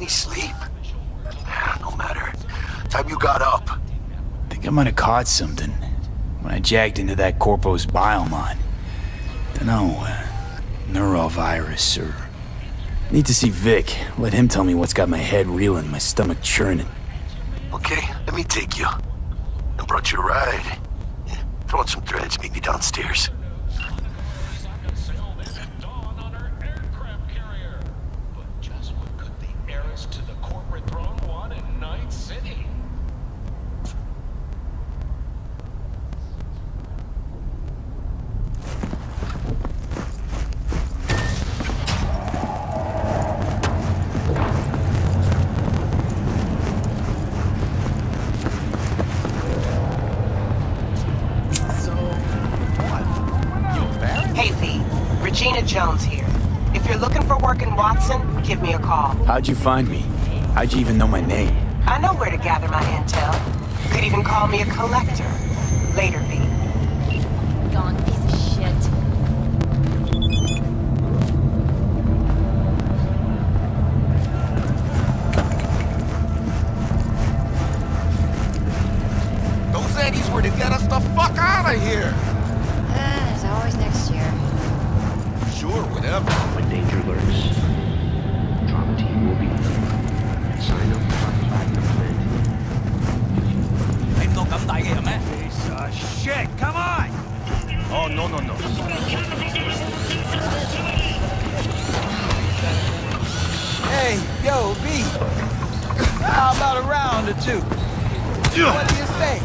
any sleep? No matter. Time you got up. Think I might have caught something when I jacked into that Corpo's biomon. Dunno, neurovirus or... Need to see Vic. Let him tell me what's got my head reeling, my stomach churning. Okay, let me take you. I brought you a ride. Throw on some threads, meet me downstairs. Jones here. If you're looking for work in Watson, give me a call. How'd you find me? How'd you even know my name? I know where to gather my intel. Could even call me a collector. Later, V. Gone piece of shit. Those Eddies were to get us the fuck out of here! There's always next year. Sure, whatever. When danger lurks, drama team will be there. Sign up for our platinum plan. I'm not come die here, man. Piece of shit, come on! Oh, no. Hey, yo, V. How about a round or two? What do you say?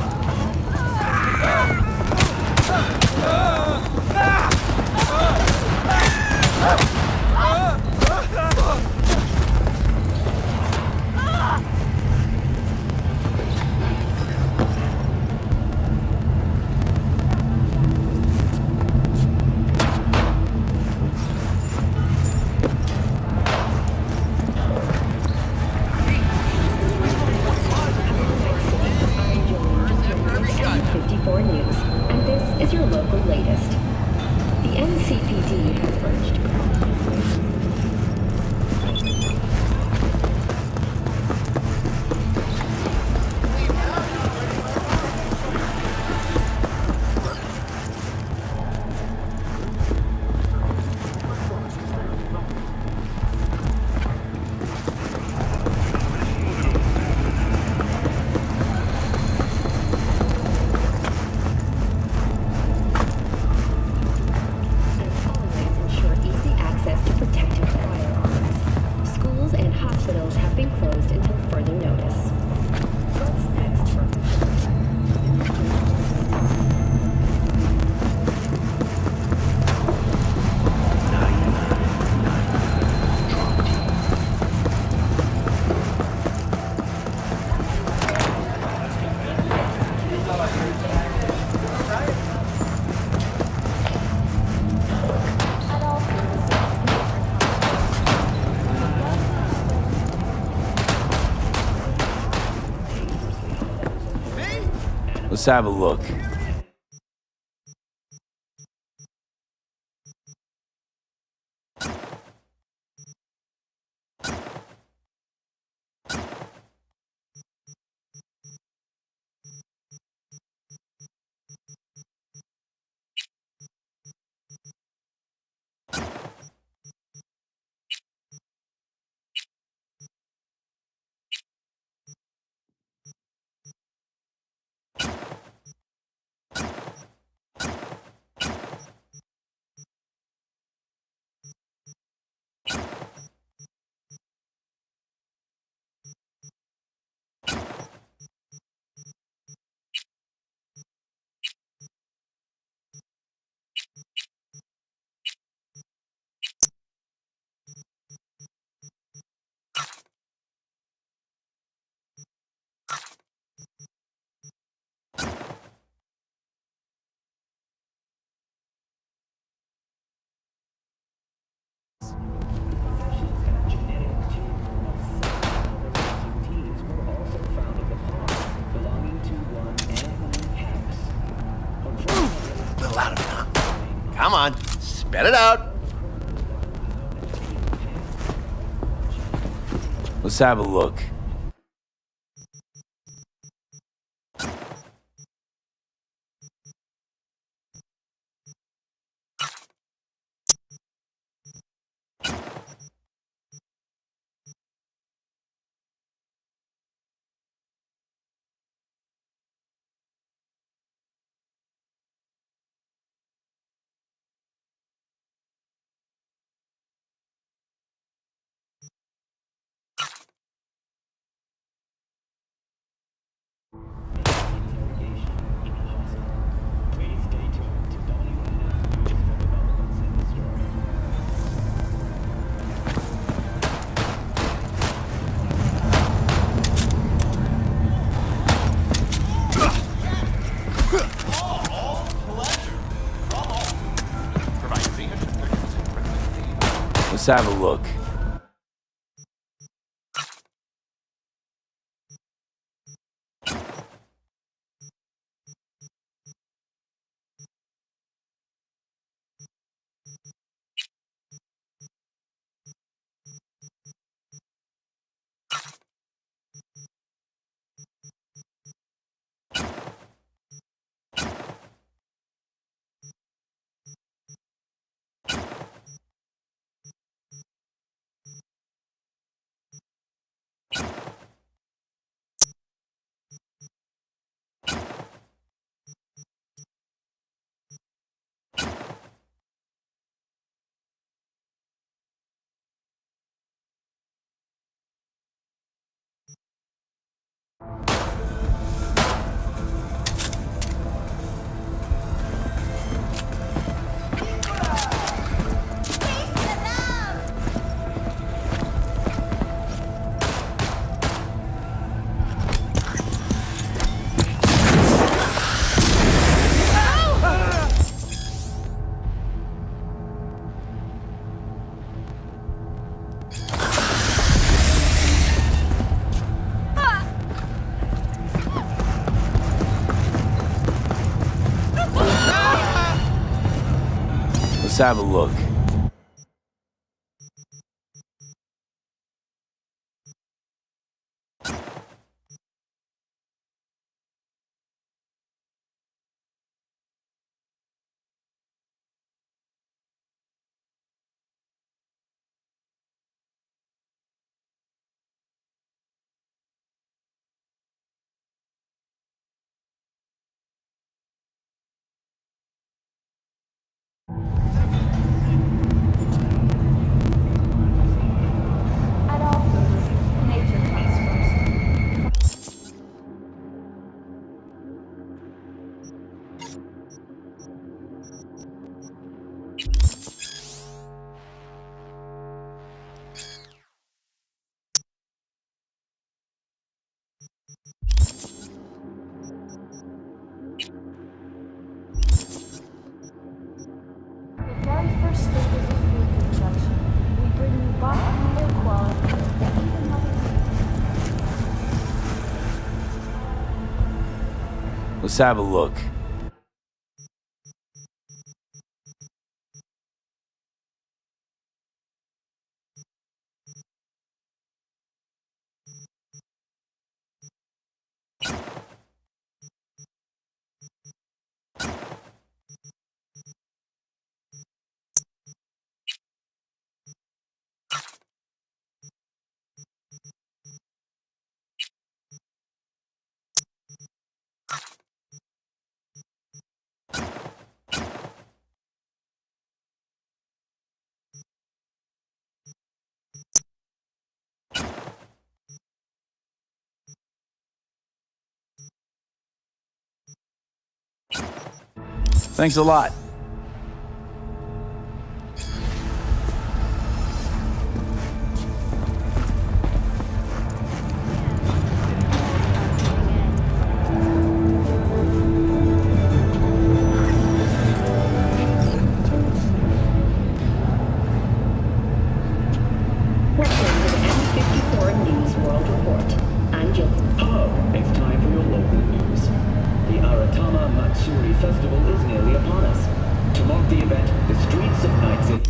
News, and this is your local latest. The NCPD has urged Let's have a look. Come on, spit it out. Let's have a look. Let's have a look. Let's have a look. At all foods, nature comes first. The very first stages of food production, we bring you bottom low quality, even Let's have a look. Thanks a lot. Welcome to the N54 News World Report. And your Hello, it's time for your local news. The Aratama Matsuri Festival is nearly upon us. To mark the event, the streets of Night City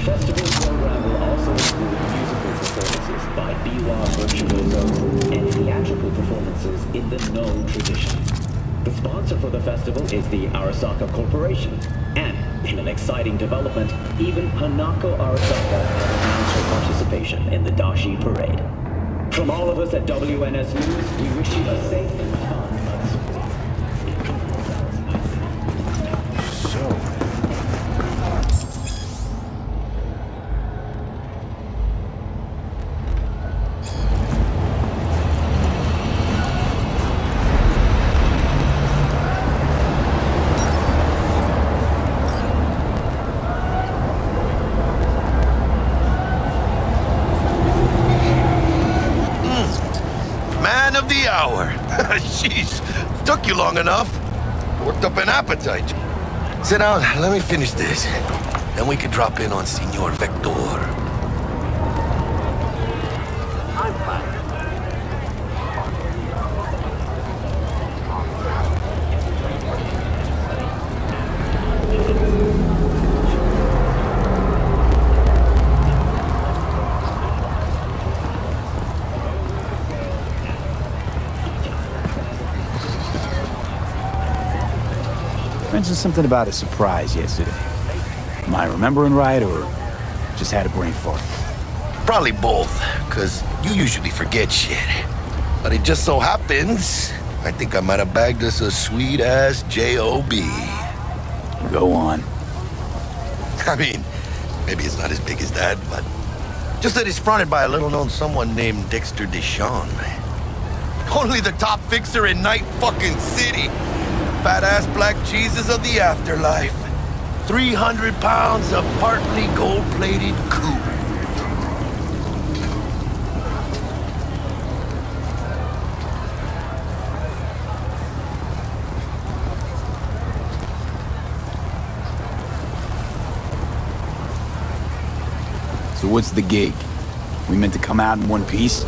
festival program will also include musical performances by biwa virtuosos and theatrical performances in the No tradition. The sponsor for the festival is the Arasaka Corporation, and in an exciting development, even Hanako Arasaka has announced her participation in the Dashi Parade. From all of us at WNS News, we wish you a safe and fun Matsuri. Man of the hour. Jeez, took you long enough. Worked up an appetite. Sit down, let me finish this. Then we can drop in on Senor Vector. Mentioned something about a surprise yesterday. Am I remembering right, or just had a brain fart? Probably both, because you usually forget shit. But it just so happens, I think I might have bagged us a sweet-ass J.O.B. Go on. I mean, maybe it's not as big as that, but just that it's fronted by a little-known someone named Dexter Deshawn. Only the top fixer in Night fucking City. Fat-ass black Jesus of the afterlife. 300 pounds of partly gold-plated coupe. So what's the gig? We meant to come out in one piece?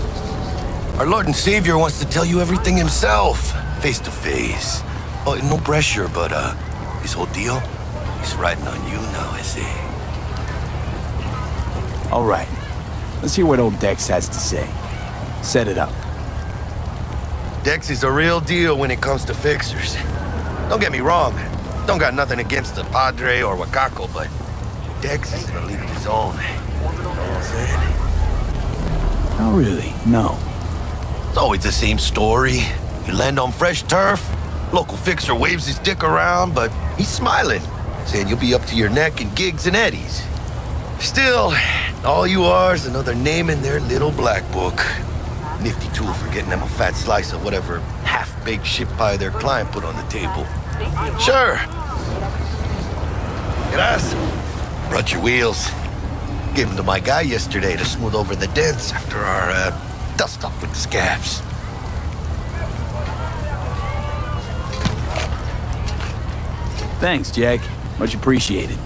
Our Lord and Savior wants to tell you everything himself, face to face. Oh, no pressure, but his whole deal, he's riding on you now, I see. All right. Let's hear what old Dex has to say. Set it up. Dex is a real deal when it comes to fixers. Don't get me wrong, don't got nothing against the Padre or Wakako, but Dex is in a league of his own. You know what I'm saying? Oh, really? No. It's always the same story. You land on fresh turf, local fixer waves his dick around, but he's smiling, saying you'll be up to your neck in gigs and eddies. Still, all you are is another name in their little black book. Nifty tool for getting them a fat slice of whatever half-baked shit pie their client put on the table. Sure. Gracias. Brought your wheels. Gave them to my guy yesterday to smooth over the dents after our dust-up with the scabs. Thanks, Jack. Much appreciated.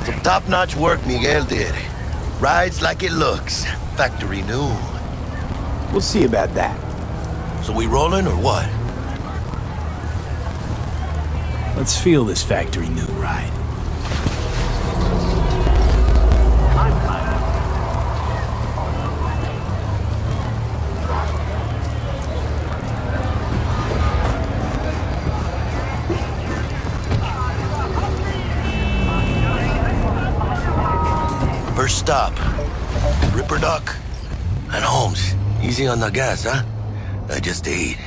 Some top-notch work Miguel did. Rides like it looks. Factory new. We'll see about that. So we rolling or what? Let's feel this factory new ride. First stop, Ripper Duck and Holmes. Easy on the gas, huh? I just ate.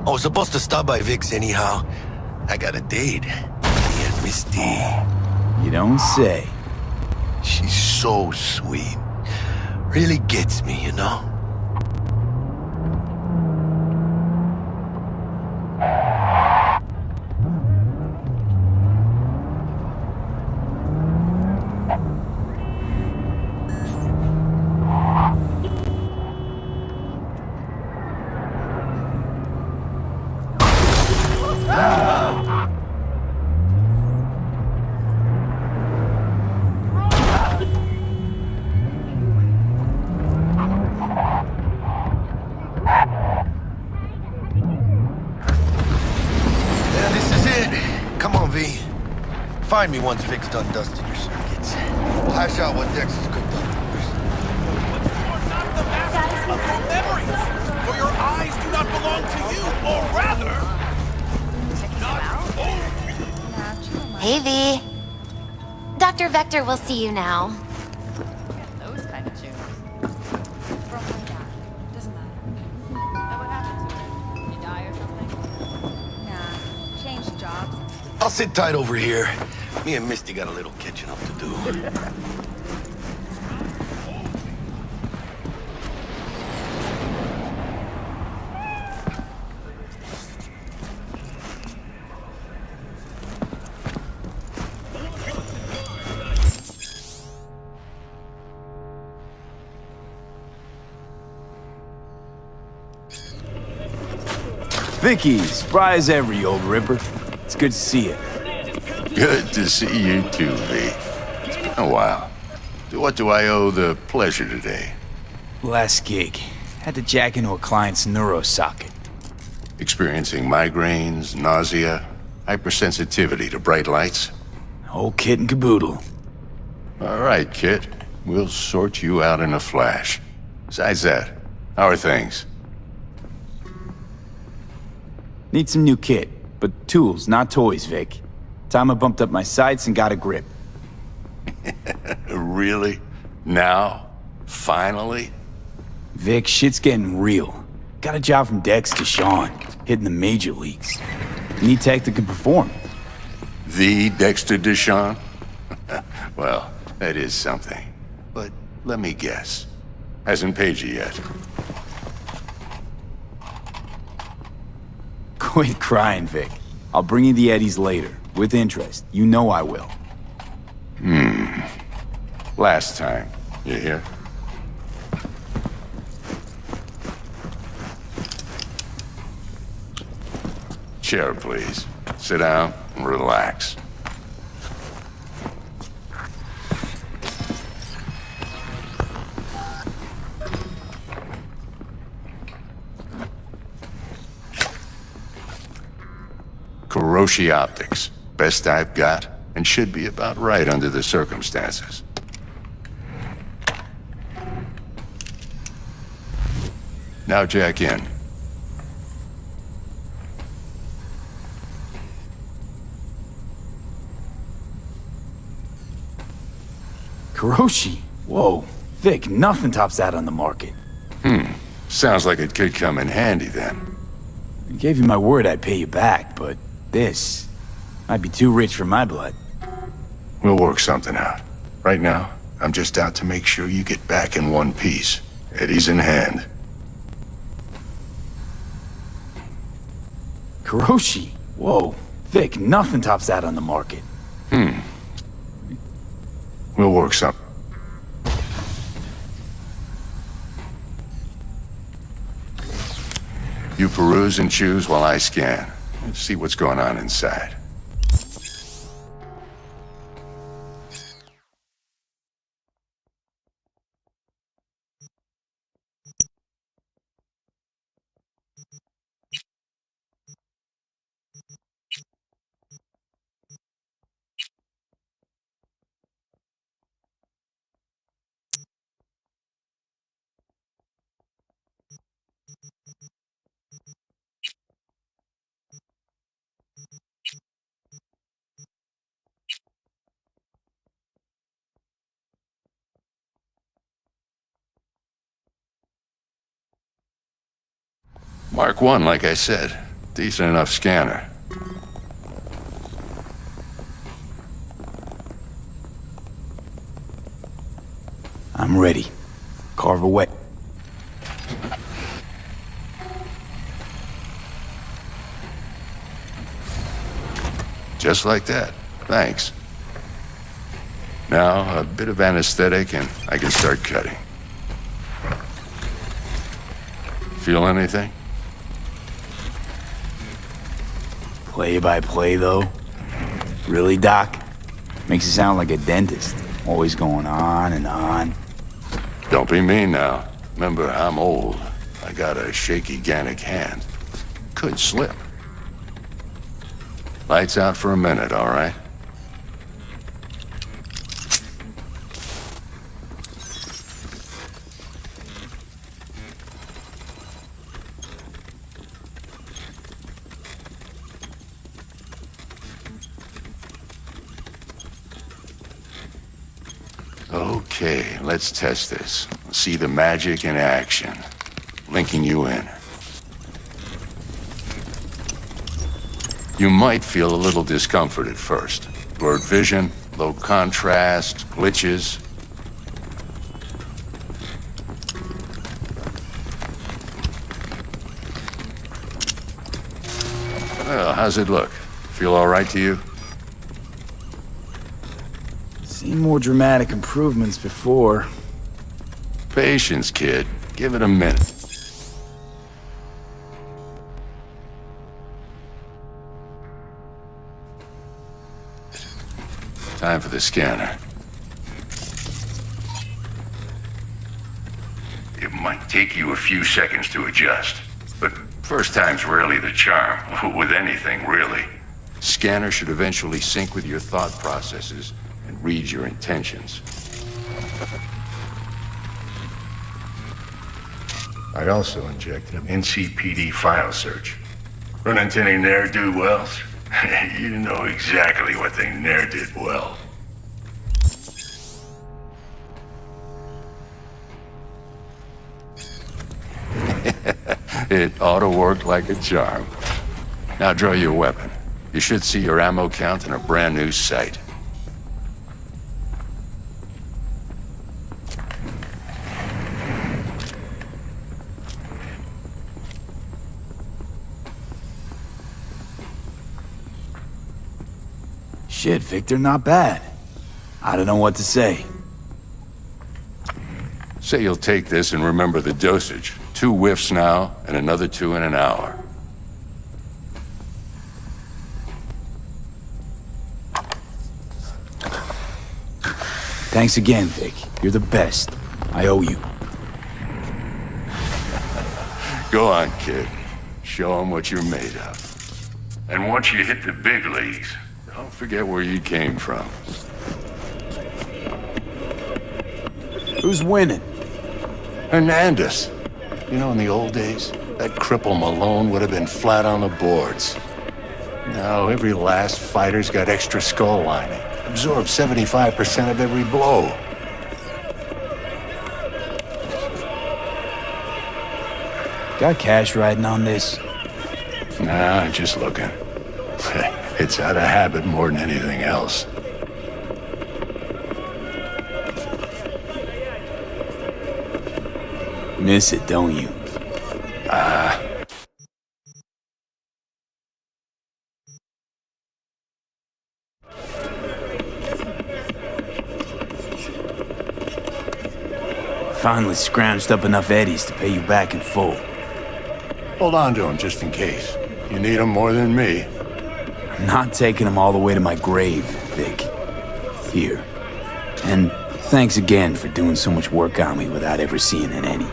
I was supposed to stop by Vic's anyhow. I got a date. Me and Misty. You don't say. She's so sweet. Really gets me, you know? Find me once Vic's done dusting your circuits. We'll hash out what Dex has cooked up first. You're not the master of your memories, for your eyes do not belong to you, or rather, not Hey, V. Dr. Vector will see you now. Those kind of tunes. From my dad. Doesn't matter. Now what happened to her? You die or something? Nah. Changed jobs. I'll sit tight over here. Me and Misty got a little catching up to do. Vicky, spry as ever, you old ripper. It's good to see you. Good to see you too, V. It's been a while. To what do I owe the pleasure today? Last gig. Had to jack into a client's neuro socket. Experiencing migraines, nausea, hypersensitivity to bright lights? Whole kit and caboodle. All right, kid. We'll sort you out in a flash. Besides that, how are things? Need some new kit, but tools, not toys, Vic. Time I bumped up my sights and got a grip. Really? Now? Finally? Vic, shit's getting real. Got a job from Dex to Sean, hitting the major leagues. Need tech that can perform. The Dexter Deshawn? Well, that is something. But let me guess. Hasn't paid you yet. Quit crying, Vic. I'll bring you the eddies later, with interest. You know I will. Last time. You hear? Chair, please. Sit down and relax. Kuroshi Optics. Best I've got, and should be about right under the circumstances. Now jack in. Kuroshi? Whoa. Vic, nothing tops that on the market. Sounds like it could come in handy then. I gave you my word I'd pay you back, but this might be too rich for my blood. We'll work something out. Right now, I'm just out to make sure you get back in one piece. Eddie's in hand. Kuroshi? Whoa. Vic, nothing tops that on the market. We'll work something. You peruse and choose while I scan. Let's see what's going on inside. Mark 1, like I said. Decent enough scanner. I'm ready. Carve away. Just like that. Thanks. Now, a bit of anesthetic and I can start cutting. Feel anything? Play by play, though? Really, Doc? Makes you sound like a dentist. Always going on and on. Don't be mean now. Remember, I'm old. I got a shaky Gannic hand. Could slip. Lights out for a minute, all right? Okay, let's test this. See the magic in action. Linking you in. You might feel a little discomfort at first. Blurred vision, low contrast, glitches. Well, how's it look? Feel all right to you? Seen more dramatic improvements before. Patience, kid. Give it a minute. Time for the scanner. It might take you a few seconds to adjust, but first time's rarely the charm, with anything, really. Scanner should eventually sync with your thought processes and read your intentions. I also injected an NCPD file search. Run into any ne'er-do-wells? You know exactly what they ne'er did well. It ought to work like a charm. Now draw your weapon. You should see your ammo count in a brand new sight. Shit, Victor, not bad. I don't know what to say. Say you'll take this and remember the dosage. 2 whiffs now, and another 2 in an hour. Thanks again, Vic. You're the best. I owe you. Go on, kid. Show them what you're made of. And once you hit the big leagues, don't forget where you came from. Who's winning? Hernandez. You know, in the old days, that cripple Malone would have been flat on the boards. Now, every last fighter's got extra skull lining. Absorbs 75% of every blow. Got cash riding on this? Nah, just looking. It's out of habit more than anything else. Miss it, don't you? Finally scrounged up enough eddies to pay you back in full. Hold on to them just in case. You need them more than me. I'm not taking them all the way to my grave, Vic. Here. And thanks again for doing so much work on me without ever seeing an Eddie.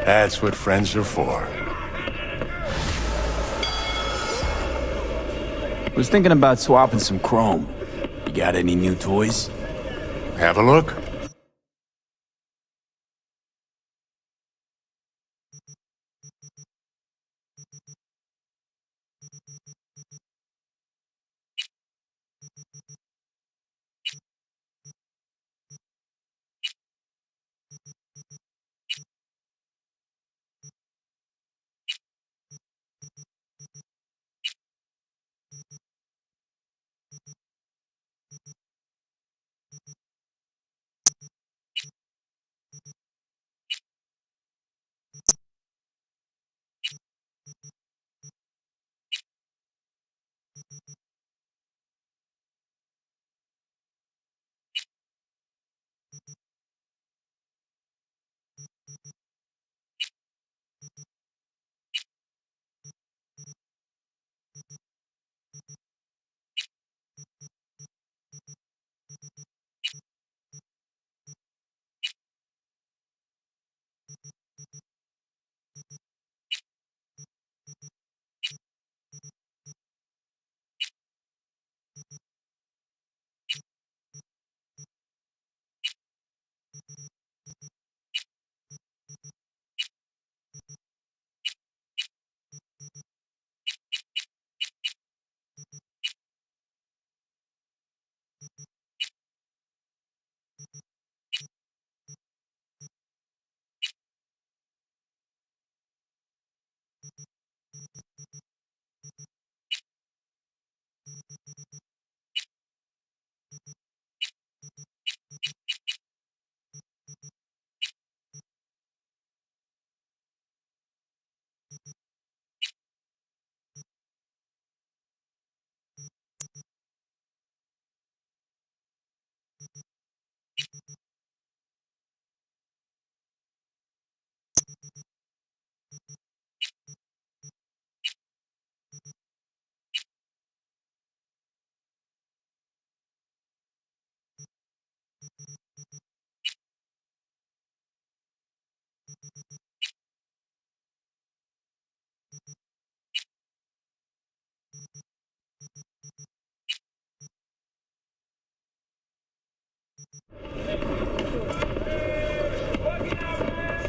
That's what friends are for. Was thinking about swapping some chrome. You got any new toys? Have a look.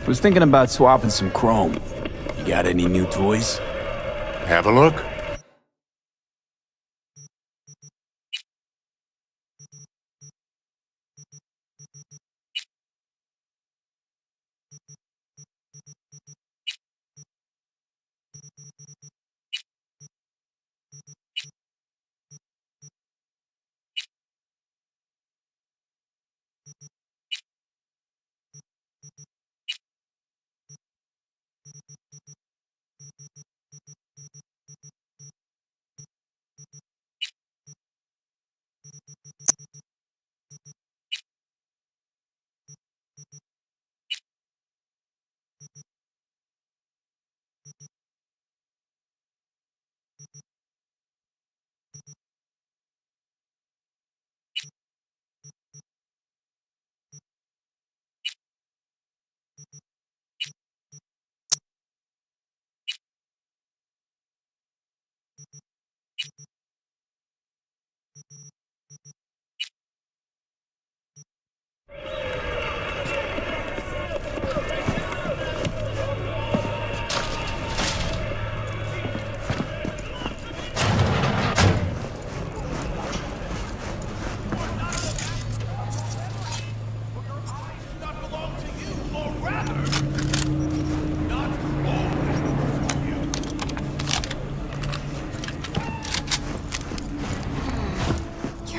Was thinking about swapping some chrome. You got any new toys? Have a look.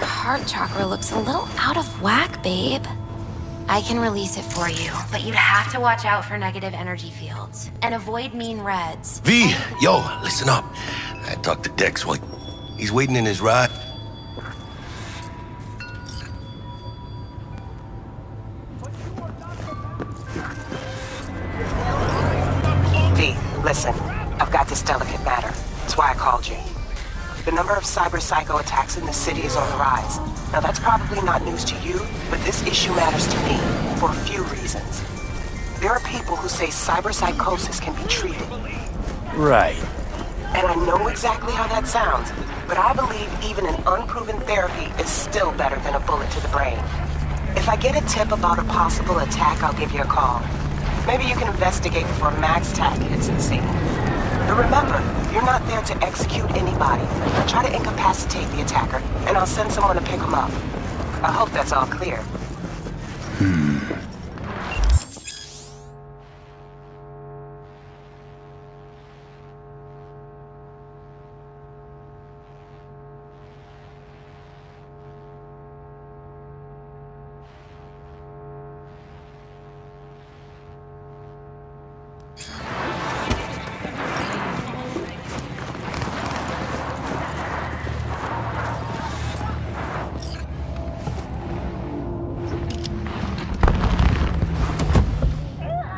Heart chakra looks a little out of whack, babe. I can release it for you, but you'd have to watch out for negative energy fields and avoid mean reds. V, yo, listen up. I talked to Dex White. He's waiting in his ride. V, listen. I've got this delicate matter. That's why I called you. The number of cyber-psycho attacks in the city is on the rise. Now that's probably not news to you, but this issue matters to me for a few reasons. There are people who say cyber-psychosis can be treated. Right. And I know exactly how that sounds, but I believe even an unproven therapy is still better than a bullet to the brain. If I get a tip about a possible attack, I'll give you a call. Maybe you can investigate before Max Tac hits the scene. But remember, you're not there to execute anybody. Try to incapacitate the attacker, and I'll send someone to pick him up. I hope that's all clear.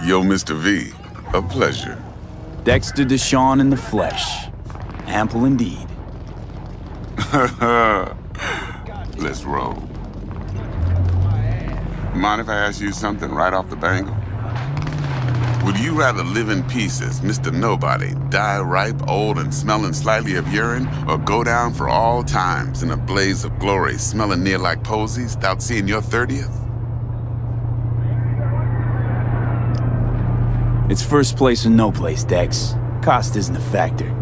Yo, Mr. V, a pleasure. Dexter Deshawn in the flesh. Ample indeed. Let's roll. Mind if I ask you something right off the bangle? Would you rather live in pieces, Mr. Nobody, die ripe, old, and smelling slightly of urine, or go down for all times in a blaze of glory, smelling near like posies, without seeing your 30th? It's first place or no place, Dex. Cost isn't a factor.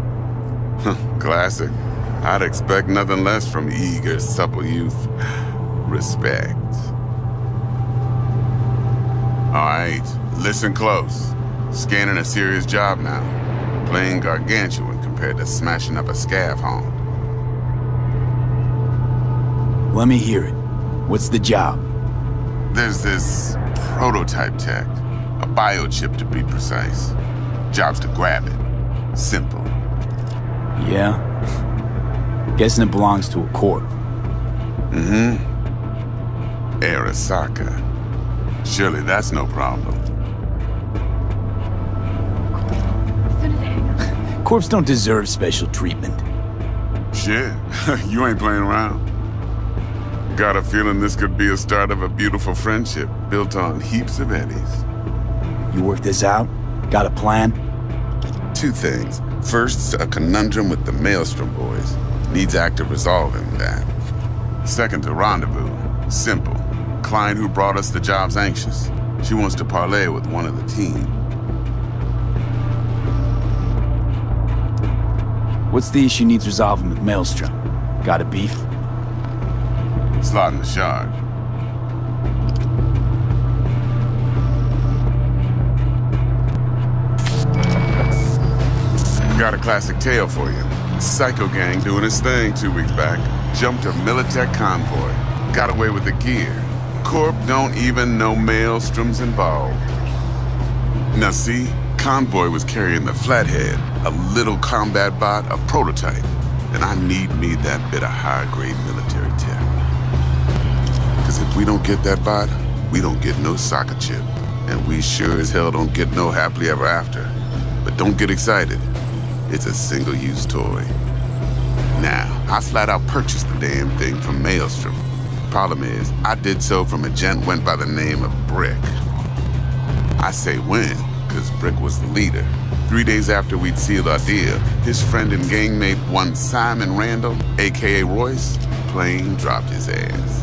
Classic. I'd expect nothing less from eager, supple youth. Respect. All right, listen close. Scanning a serious job now. Playing gargantuan compared to smashing up a scav home. Let me hear it. What's the job? There's this prototype tech. A biochip, to be precise. Job's to grab it. Simple. Yeah? Guessing it belongs to a corp. Mm-hmm. Era Arasaka. Surely that's no problem. Corps don't deserve special treatment. Shit, you ain't playing around. Got a feeling this could be a start of a beautiful friendship built on heaps of eddies. You work this out? Got a plan? Two things. First, a conundrum with the Maelstrom boys. Needs active resolving that. Second, a rendezvous. Simple. Client who brought us the job's anxious. She wants to parlay with one of the team. What's the issue needs resolving with Maelstrom? Got a beef? Slotting the shard. Got a classic tale for you. Psycho gang doing his thing 2 weeks back. Jumped a Militech convoy. Got away with the gear. Corp don't even know Maelstrom's involved. Now see, convoy was carrying the Flathead, a little combat bot, a prototype. And I need me that bit of high-grade military tech. Because if we don't get that bot, we don't get no soccer chip. And we sure as hell don't get no happily ever after. But don't get excited. It's a single-use toy. Now, I flat out purchased the damn thing from Maelstrom. Problem is, I did so from a gent went by the name of Brick. I say when, because Brick was the leader. 3 days after we'd sealed our deal, his friend and gangmate, one Simon Randall, aka Royce, plain dropped his ass.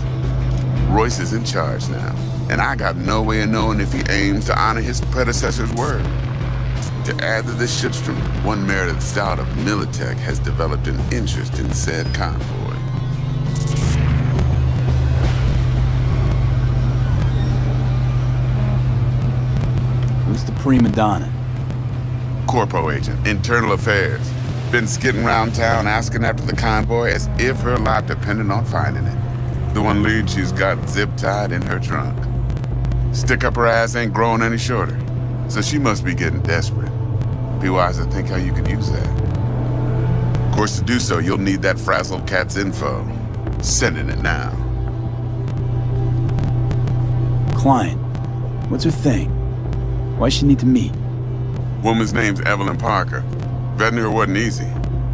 Royce is in charge now, and I got no way of knowing if he aims to honor his predecessor's word. To add to this shitstorm, one merited stout of Militech has developed an interest in said convoy. Who's the prima donna? Corpo agent, internal affairs. Been skidding around town asking after the convoy as if her life depended on finding it. The one lead she's got zip-tied in her trunk. Stick up her ass ain't growing any shorter, so she must be getting desperate. Be wise to think how you could use that. Of course, to do so, you'll need that frazzled cat's info. Sending it now. Client. What's her thing? Why she need to meet? Woman's name's Evelyn Parker. Vetting her wasn't easy.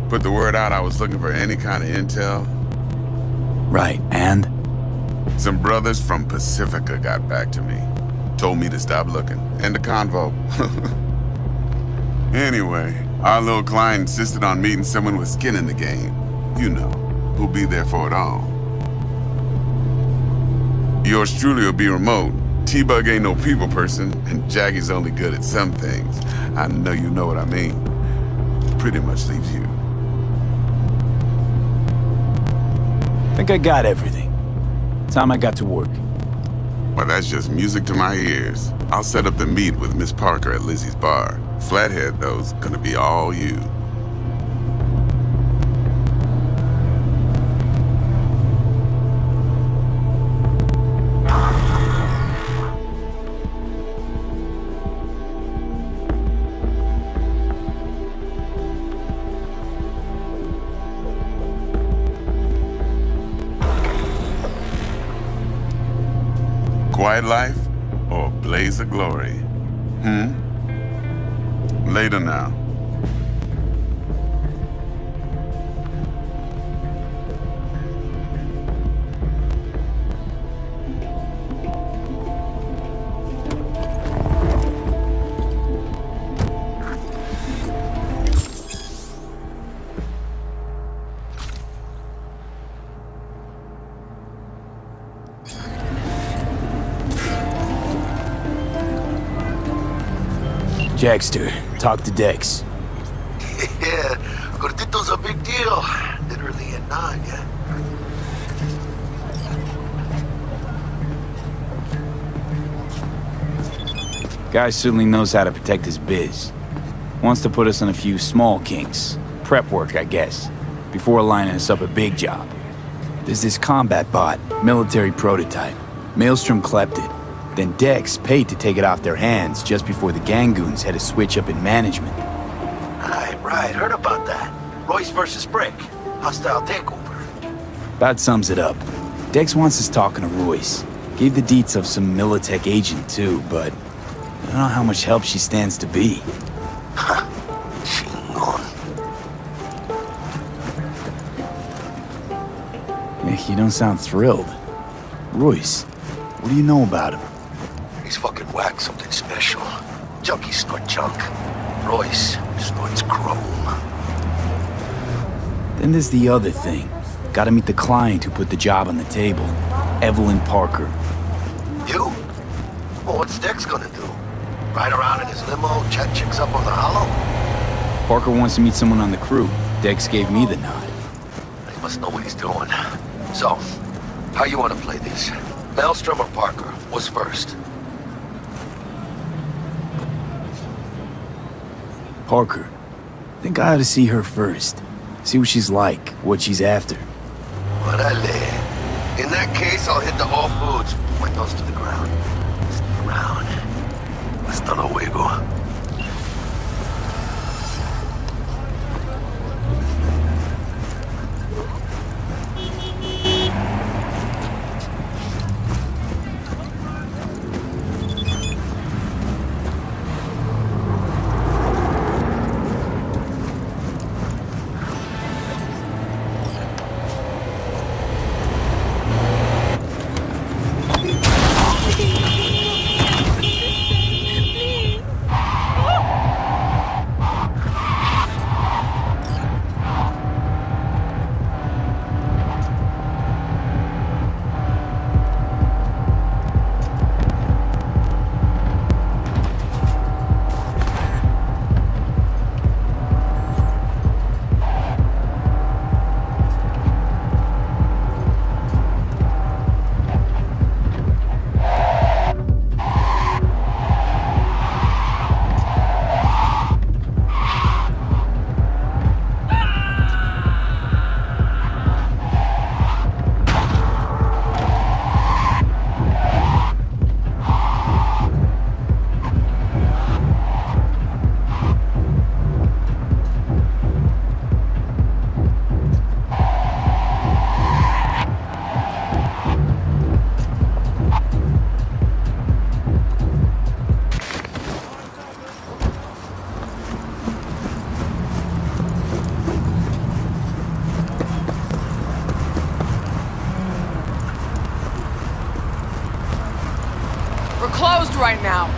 Put the word out I was looking for any kind of intel. Right, and? Some brothers from Pacifica got back to me. Told me to stop looking. End the convo. Anyway, our little client insisted on meeting someone with skin in the game. You know, who'll be there for it all. Yours truly will be remote. T-Bug ain't no people person, and Jaggy's only good at some things. I know you know what I mean. Pretty much leaves you. Think I got everything. Time I got to work. Well, that's just music to my ears. I'll set up the meet with Miss Parker at Lizzie's bar. Flathead, though's gonna be all you. Quiet life or blaze of glory? Later now. Jackster, talk to Dex. Yeah, Gordito's a big deal. Literally at 9, yeah? Guy certainly knows how to protect his biz. Wants to put us on a few small kinks. Prep work, I guess. Before lining us up a big job. There's this combat bot, military prototype. Maelstrom clept it. Then Dex paid to take it off their hands just before the Gangoons had a switch up in management. Right, heard about that. Royce versus Brick. Hostile takeover. About sums it up. Dex wants us talking to Royce. Gave the deets of some Militech agent too, but I don't know how much help she stands to be. Hey, you don't sound thrilled. Royce, what do you know about him? He's fucking whack, something special. Junkies snort junk. Royce snorts chrome. Then there's the other thing. Gotta meet the client who put the job on the table. Evelyn Parker. You? Well, what's Dex gonna do? Ride around in his limo, chat chicks up on the hollow? Parker wants to meet someone on the crew. Dex gave me the nod. He must know what he's doing. So, how you want to play this? Maelstrom or Parker? What's first? Parker. Think I ought to see her first. See what she's like, what she's after. Orale. In that case, I'll hit the All Foods. My nose to the ground. Stick around. Hasta luego. We're closed right now.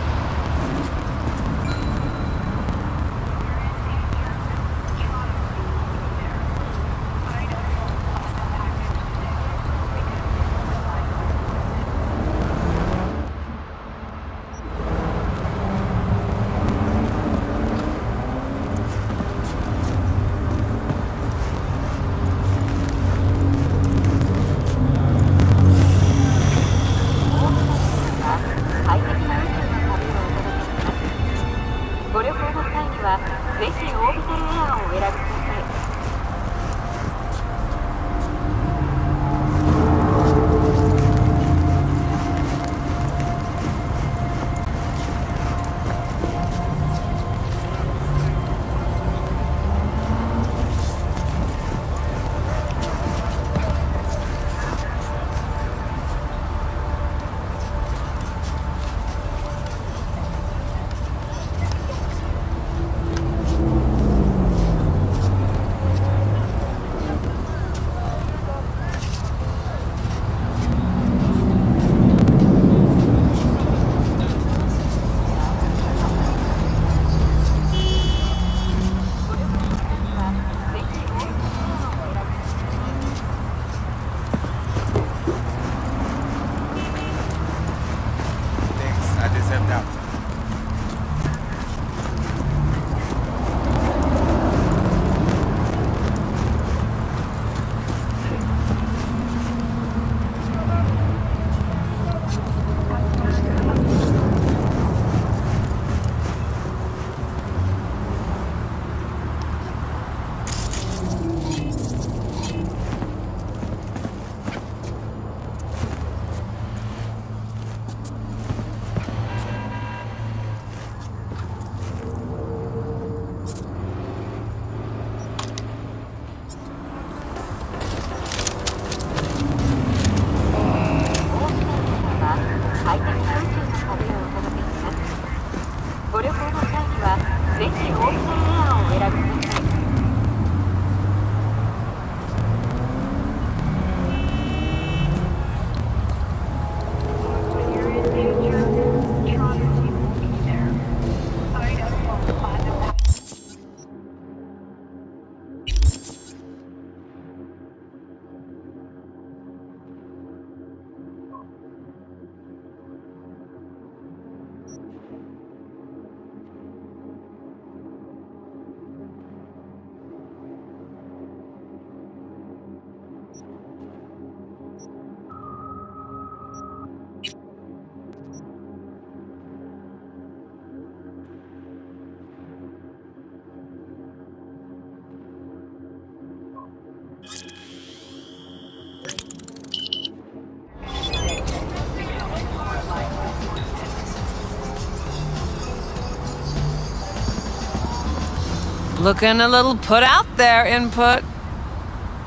Looking a little put out there, input.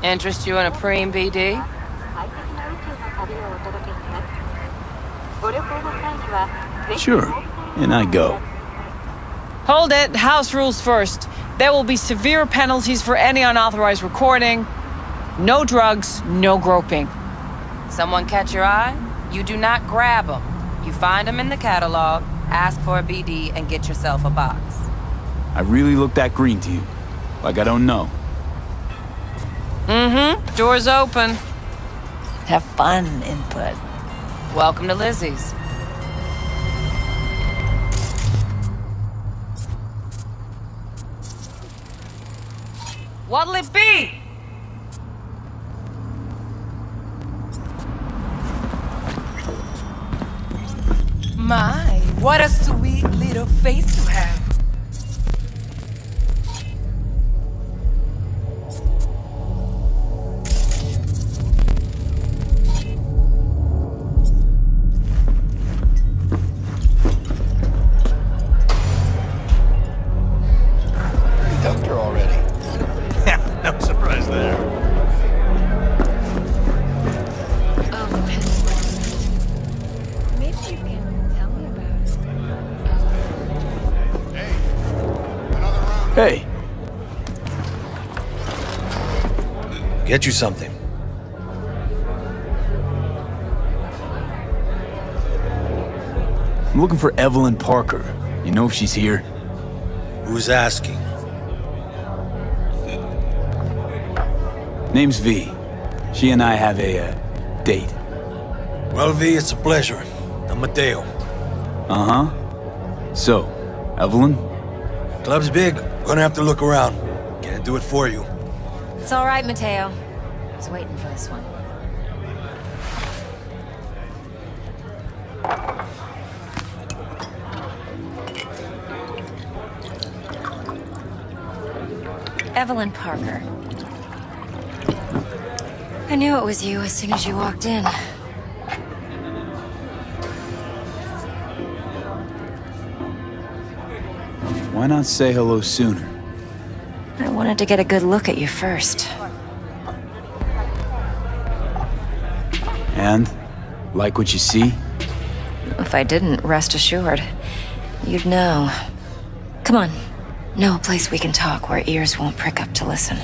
Interest you in a preem BD? Sure, and I go. Hold it. House rules first. There will be severe penalties for any unauthorized recording. No drugs, no groping. Someone catch your eye? You do not grab them. You find them in the catalog, ask for a BD, and get yourself a box. I really look that green to you? Like I don't know. Mm-hmm. Door's open. Have fun, input. Welcome to Lizzie's. What'll it be? My, what a sweet little face you have. Dumped her already. Yeah, no surprise there. Maybe you can tell me about it. Hey, Get you something. I'm looking for Evelyn Parker. You know if she's here? Who's asking? Name's V. She and I have a date. Well, V, it's a pleasure. I'm Mateo. Uh-huh. So, Evelyn? Club's big. Gonna have to look around. Can't do it for you. It's all right, Mateo. I was waiting for this one. Evelyn Parker. I knew it was you as soon as you walked in. Why not say hello sooner? I wanted to get a good look at you first. And? Like what you see? If I didn't, rest assured, you'd know. Come on. Know a place we can talk where ears won't prick up to listen.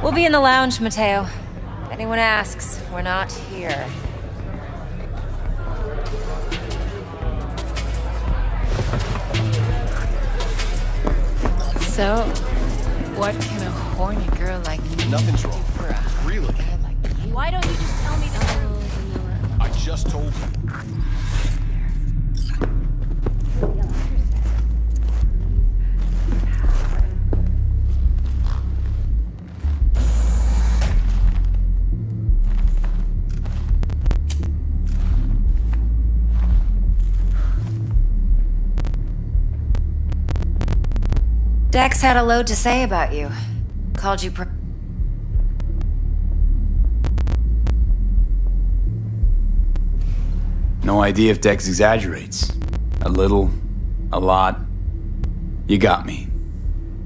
We'll be in the lounge, Mateo. If anyone asks, we're not here. So, what can a horny girl like me Nothing's do wrong. for a Really? guy like you? Why don't you just tell me the truth? I just told you. Dex had a load to say about you. Called you No idea if Dex exaggerates. A little, a lot. You got me.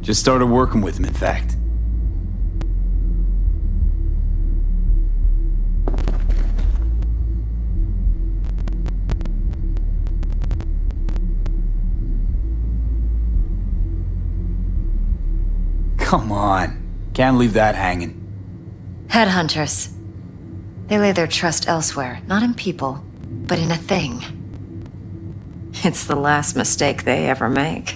Just started working with him, in fact. Come on. Can't leave that hanging. headhunters. They lay their trust elsewhere, not in people, but in a thing. It's the last mistake they ever make.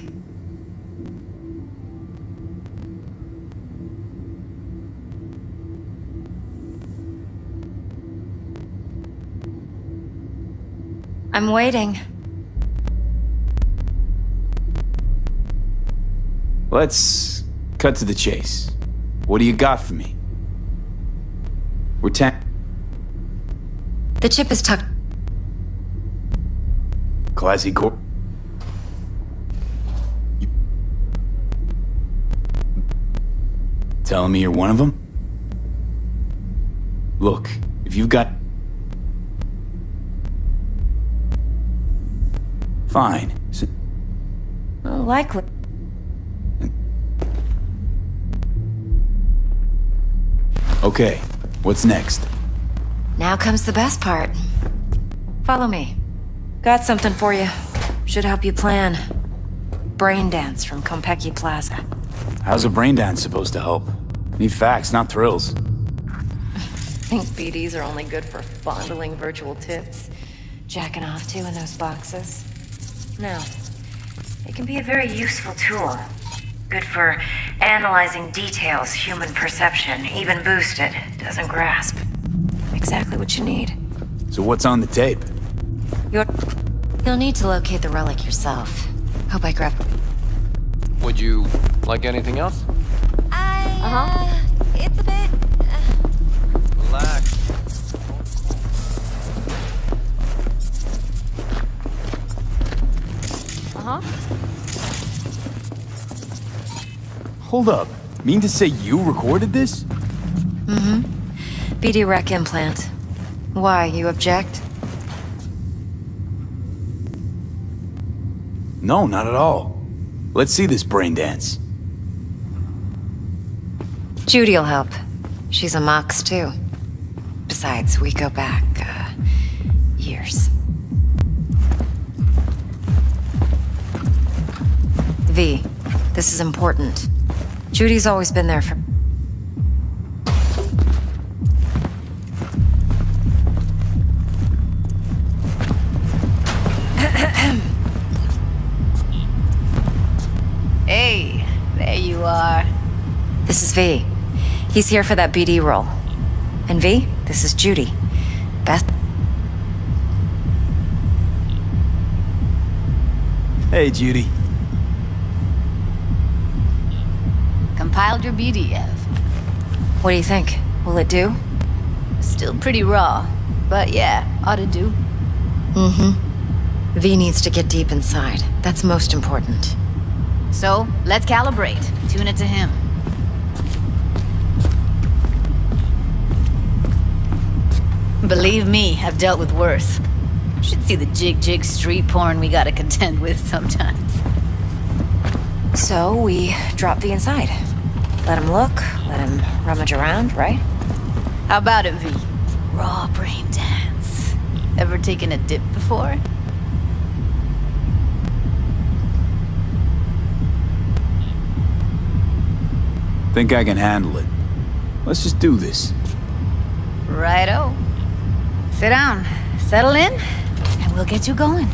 I'm waiting. Let's cut to the chase. What do you got for me? We're The chip is tucked. Classy core. Telling me you're one of them? Look, if you've got... Fine. Likely. Okay, what's next? Now comes the best part. Follow me. Got something for you. Should help you plan. Brain dance from Konpeki Plaza. How's a brain dance supposed to help? Need facts, not thrills. Think BDs are only good for fondling virtual tits? Jacking off to in those boxes? No. It can be a very useful tool. Good for analyzing details human perception, even boosted, doesn't grasp. Exactly what you need. So what's on the tape? You'll need to locate the relic yourself. Hope I grab... Would you like anything else? It's a bit... Relax. Hold up. Mean to say you recorded this? Mm-hmm. BD rec implant. Why, you object? No, not at all. Let's see this brain dance. Judy'll help. She's a Mox, too. Besides, we go back, years. V, this is important. Judy's always been there for... Hey, there you are. This is V. He's here for that BD role. And V, this is Judy. Beth... Hey, Judy. Compiled your BDF. What do you think? Will it do? Still pretty raw, but yeah, ought to do. Mm-hmm. V needs to get deep inside. That's most important. So, let's calibrate. Tune it to him. Believe me, I've dealt with worse. Should see the jig street porn we gotta contend with sometimes. So, we drop V inside. Let him look, let him rummage around, right? How about it, V? Raw brain dance. Ever taken a dip before? Think I can handle it. Let's just do this. Righto. Sit down, settle in, and we'll get you going.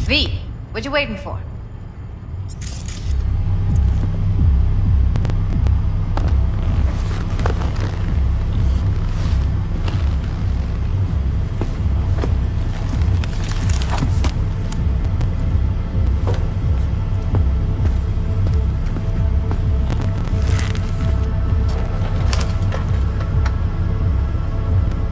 V, what you waiting for?